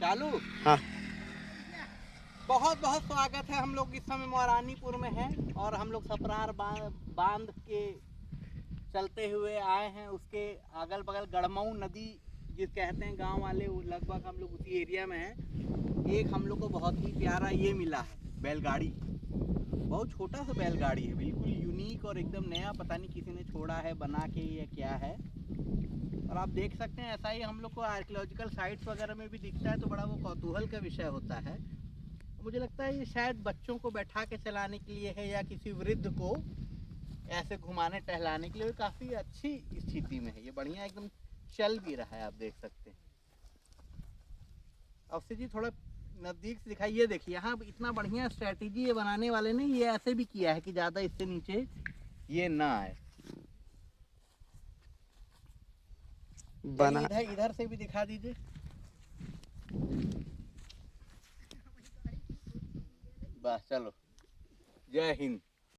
चालू। हाँ। बहुत बहुत स्वागत है। हम लोग इस समय मोरानीपुर में हैं और हम लोग सपरार बांध के चलते हुए आए हैं। उसके अगल बगल गड़मऊ नदी जिस कहते हैं गांव वाले, लगभग हम लोग उसी एरिया में हैं। एक हम लोग को बहुत ही प्यारा ये मिला है, बैलगाड़ी। बहुत छोटा सा बैलगाड़ी है, बिल्कुल यूनिक और एकदम नया। पता नहीं किसी ने छोड़ा है बना के या क्या है। और आप देख सकते हैं, ऐसा ही हम लोग को आर्कियोलॉजिकल साइट्स वगैरह में भी दिखता है तो बड़ा वो कौतूहल का विषय होता है। मुझे लगता है ये शायद बच्चों को बैठा के चलाने के लिए है या किसी वृद्ध को ऐसे घुमाने टहलाने के लिए। काफ़ी अच्छी स्थिति में है ये, बढ़िया एकदम चल भी रहा है, आप देख सकते हैं। अवश्य जी थोड़ा नज़दीक से दिखाइए। देखिए यहाँ इतना बढ़िया स्ट्रैटेजी ये बनाने वाले ने ये ऐसे भी किया है कि ज़्यादा इससे नीचे ये ना आए। बना इधर इधर से भी दिखा दीजिए। बस चलो, जय हिंद।